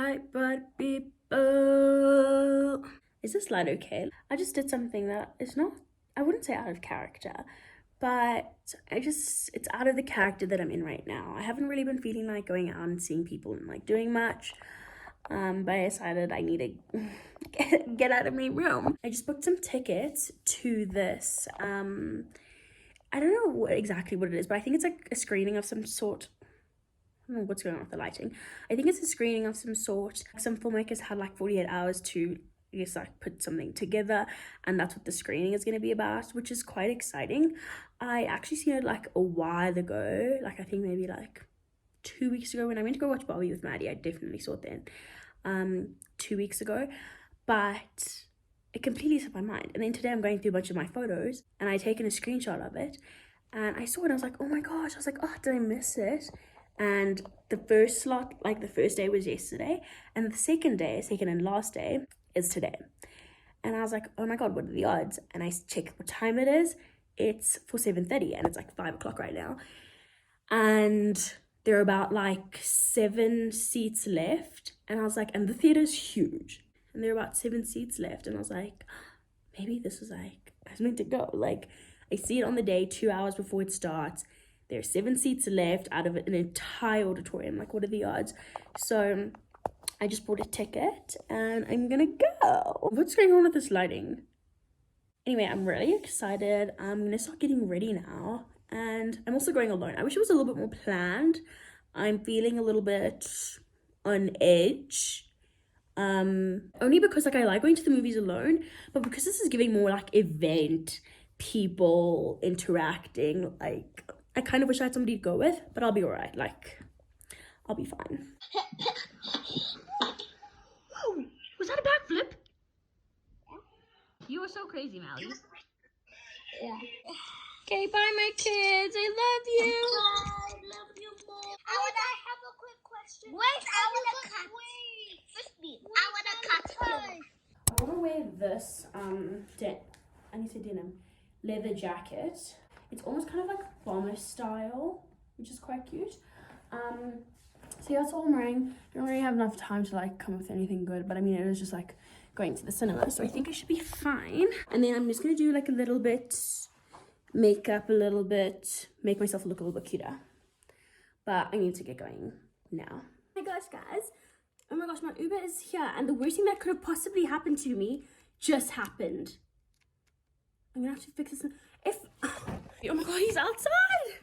Hi, but people. Is this light okay? I just did something that is not, I wouldn't say out of character, but it's out of the character that I'm in right now. I haven't really been feeling like going out and seeing people and like doing much. But I decided I need to get out of my room. I just booked some tickets to this, I don't know exactly what it is, but I think it's like a screening of some sort. I don't know what's going on with the lighting. I think it's a screening of some sort. Some filmmakers had like 48 hours to, I guess, like put something together, and that's what the screening is going to be about, which is quite exciting. I actually seen it like a while ago, like I think maybe like 2 weeks ago when I went to go watch Barbie with Maddie. I definitely saw it then, 2 weeks ago, but it completely slipped my mind. And then today I'm going through a bunch of my photos and I taken a screenshot of it and I saw it and I was like, oh my gosh, I was like, oh, did I miss it? And the first slot, like the first day was yesterday, and the second and last day is today. And I was like, oh my god, what are the odds? And I checked what time it is. It's for 7:30 and it's like 5 o'clock right now. And there are about like 7 seats left. And I was like, and the theater's huge. And there are about 7 seats left. And I was like, maybe this is like, I was meant to go. Like, I see it on the day 2 hours before it starts. There are 7 seats left out of an entire auditorium. Like, what are the odds? So I just bought a ticket and I'm gonna go. What's going on with this lighting? Anyway, I'm really excited. I'm gonna start getting ready now. And I'm also going alone. I wish it was a little bit more planned. I'm feeling a little bit on edge. Only because like I like going to the movies alone, but because this is giving more like event, people interacting, like I kind of wish I had somebody to go with, but I'll be all right. Like, I'll be fine. Whoa, was that a backflip? You were so crazy, Mally. Yeah. Okay, bye, my kids. I love you. I love you more. I have a quick question. Wait, I want to cut. Wait. I want to cut. I want to wear this, I need to denim, leather jacket. It's almost kind of like bomber style, which is quite cute. So yeah, that's all I'm wearing. I don't really have enough time to like come up with anything good, but I mean, it was just like going to the cinema, so I think I should be fine. And then I'm just gonna do like a little bit makeup, a little bit, make myself look a little bit cuter. But I need to get going now. Oh my gosh, guys. Oh my gosh, my Uber is here, and the worst thing that could have possibly happened to me just happened. I'm gonna have to fix this. Oh my god, he's outside!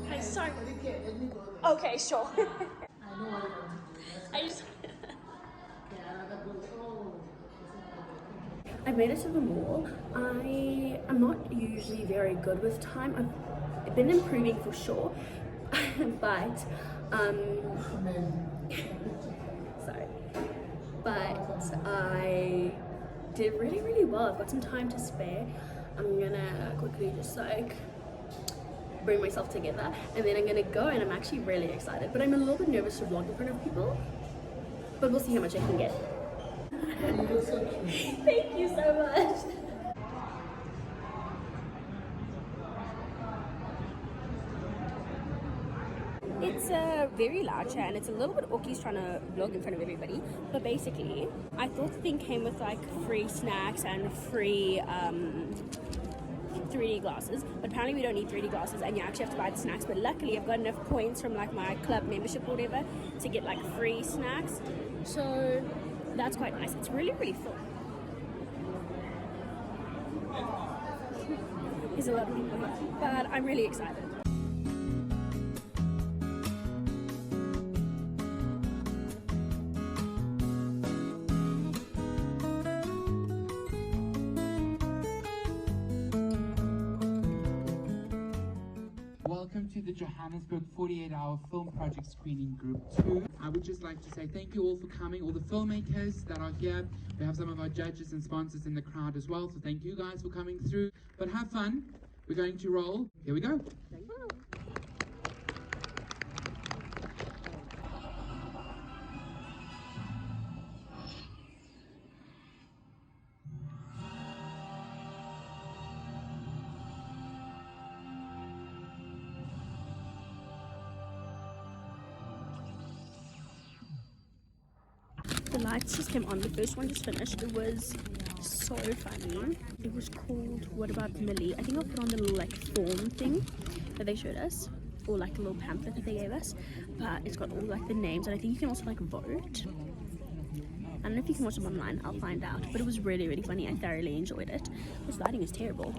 Hi, sorry. Okay, sure. I made it to the mall. I'm not usually very good with time. I've been improving for sure, but sorry, but I did really well. I've got some time to spare. I'm gonna quickly just like bring myself together, and then I'm gonna go, and I'm actually really excited, but I'm a little bit nervous to vlog in front of people, but we'll see how much I can get. Thank you so much. It's a very large chair and it's a little bit awkward trying to vlog in front of everybody, but basically I thought the thing came with like free snacks and free 3D glasses, but apparently we don't need 3D glasses and you actually have to buy the snacks. But luckily I've got enough points from like my club membership or whatever to get like free snacks, so that's quite nice. It's really full. There's a lot of people here, but I'm really excited. Welcome to the Johannesburg 48-hour film project screening group 2. I would just like to say thank you all for coming, all the filmmakers that are here. We have some of our judges and sponsors in the crowd as well, so thank you guys for coming through. But have fun. We're going to roll. Here we go. The lights just came on. The first one just finished. It was so funny. It was called What About Millie? I think I'll put on the little like form thing that they showed us, or like a little pamphlet that they gave us. But it's got all like the names, and I think you can also like vote. I don't know if you can watch them online. I'll find out. But it was really, really funny. I thoroughly enjoyed it. This lighting is terrible.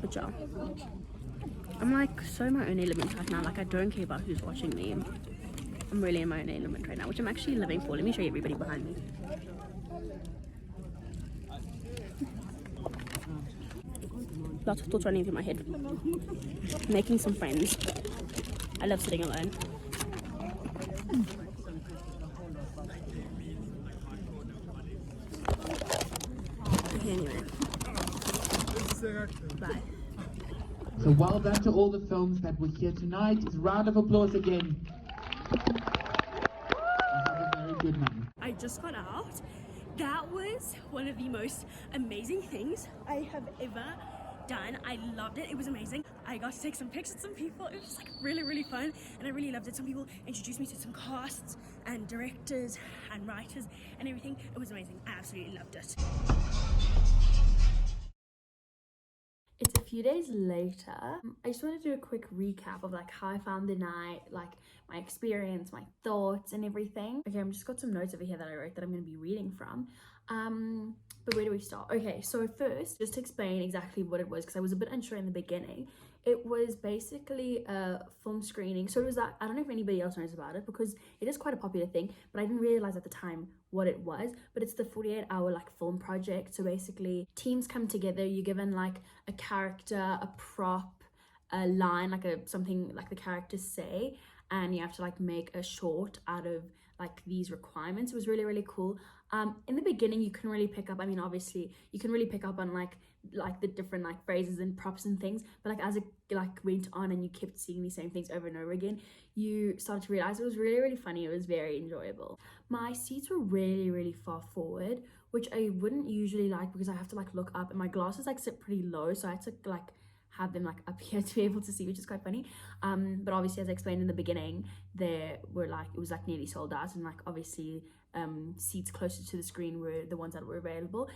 Good job. I'm like so in my own element right now. Like I don't care about who's watching me. I'm really in my own element right now, which I'm actually living for. Let me show you everybody behind me. Lots of thoughts running through my head. Making some friends. I love sitting alone. Okay, anyway. Bye. So well done to all the films that were here tonight. It's a round of applause again. Have a very good night. I just got out. That was one of the most amazing things I have ever done. I loved it. It was amazing. I got to take some pictures with some people. It was just like really, really fun, and I really loved it. Some people introduced me to some casts and directors and writers and everything. It was amazing. I absolutely loved it. It's a few days later. I just want to do a quick recap of like how I found the night, like my experience, my thoughts and everything. Okay, I've just got some notes over here that I wrote that I'm going to be reading from. But where do we start? Okay, so first, just to explain exactly what it was, because I was a bit unsure in the beginning. It was basically a film screening. So it was that, I don't know if anybody else knows about it, because it is quite a popular thing, but I didn't realize at the time what it was. But it's the 48-hour like film project. So basically teams come together, you're given like a character, a prop, a line, like something like the characters say, and you have to like make a short out of like these requirements. It was really, really cool. In the beginning you couldn't really pick up, I mean obviously you can really pick up on like the different like phrases and props and things, but like as it like went on and you kept seeing the same things over and over again, you started to realize it was really, really funny. It was very enjoyable. My seats were really, really far forward, which I wouldn't usually like because I have to like look up, and my glasses like sit pretty low, so I had to like have them like up here to be able to see, which is quite funny. But obviously, as I explained in the beginning, there were like, it was like nearly sold out, and like obviously seats closer to the screen were the ones that were available.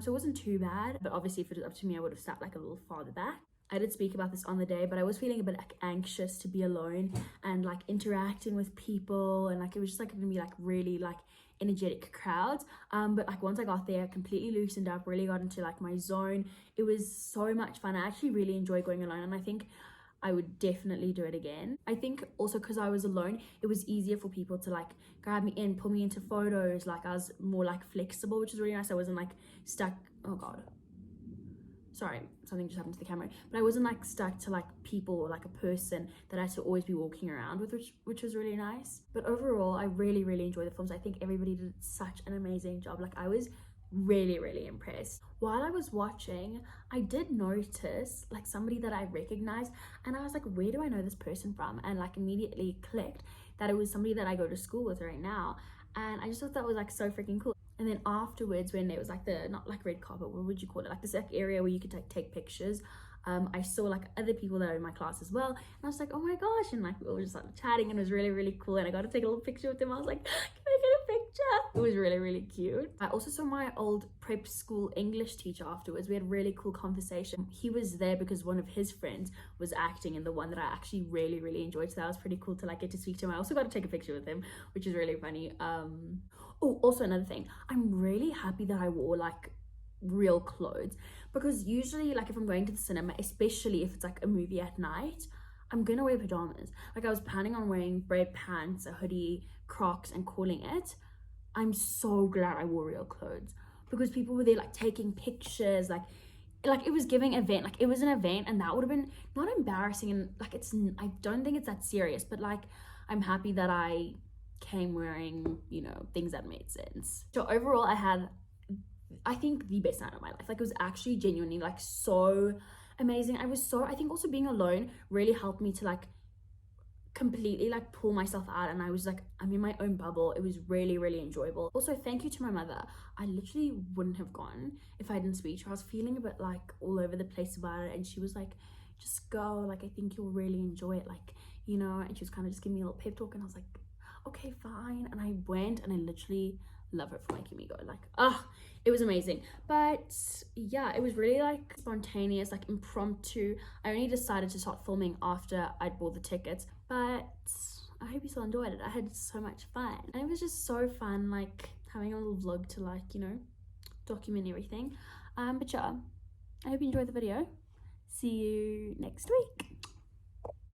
So it wasn't too bad, but obviously if it was up to me, I would have sat like a little farther back. I did speak about this on the day, but I was feeling a bit like anxious to be alone and like interacting with people, and like it was just like gonna be like really like energetic crowds. But like once I got there, I completely loosened up, really got into like my zone. It was so much fun. I actually really enjoy going alone, and I think I would definitely do it again. I think also because I was alone, it was easier for people to like grab me in, pull me into photos. Like I was more like flexible, which is really nice. I wasn't like stuck. Oh god, sorry, something just happened to the camera. But I wasn't like stuck to like people or like a person that I had to always be walking around with, which was really nice. But overall, I really, really enjoyed the films. I think everybody did such an amazing job. Like I was really, really impressed. While I was watching, I did notice like somebody that I recognized, and I was like, where do I know this person from? And like immediately clicked that it was somebody that I go to school with right now. And I just thought that was like so freaking cool. And then afterwards, when it was like the, not like red carpet, what would you call it, like this like area where you could like take pictures, I saw like other people that are in my class as well, and I was like, oh my gosh, and like we were just like chatting, and it was really, really cool. And I got to take a little picture with them. I was like, can I get a picture? It was really, really cute. I also saw my old prep school English teacher afterwards. We had a really cool conversation. He was there because one of his friends was acting in the one that I actually really, really enjoyed, so that was pretty cool to like get to speak to him. I also got to take a picture with him, which is really funny. Oh, also another thing, I'm really happy that I wore like real clothes, because usually like if I'm going to the cinema, especially if it's like a movie at night, I'm gonna wear pajamas. Like I was planning on wearing red pants, a hoodie, Crocs, and calling it. I'm so glad I wore real clothes, because people were there like taking pictures, like it was giving event, like it was an event, and that would have been not embarrassing, and like it's, I don't think it's that serious, but like I'm happy that I came wearing, you know, things that made sense. So overall, I had, I think, the best night of my life. Like, it was actually genuinely like so amazing. I think also being alone really helped me to like completely like pull myself out, and I was like, I'm in my own bubble. It was really, really enjoyable. Also, thank you to my mother. I literally wouldn't have gone if I didn't speak to her. I was feeling a bit like all over the place about it, and she was like, just go, like I think you'll really enjoy it, like, you know. And she was kind of just giving me a little pep talk, and I was like, okay, fine. And I went, and I literally love her for making me go. Like, it was amazing. But yeah, it was really like spontaneous, like impromptu. I only decided to start filming after I'd bought the tickets, but I hope you still enjoyed it. I had so much fun, and it was just so fun, like having a little vlog to like, you know, document everything. But yeah, I hope you enjoyed the video. See you next week.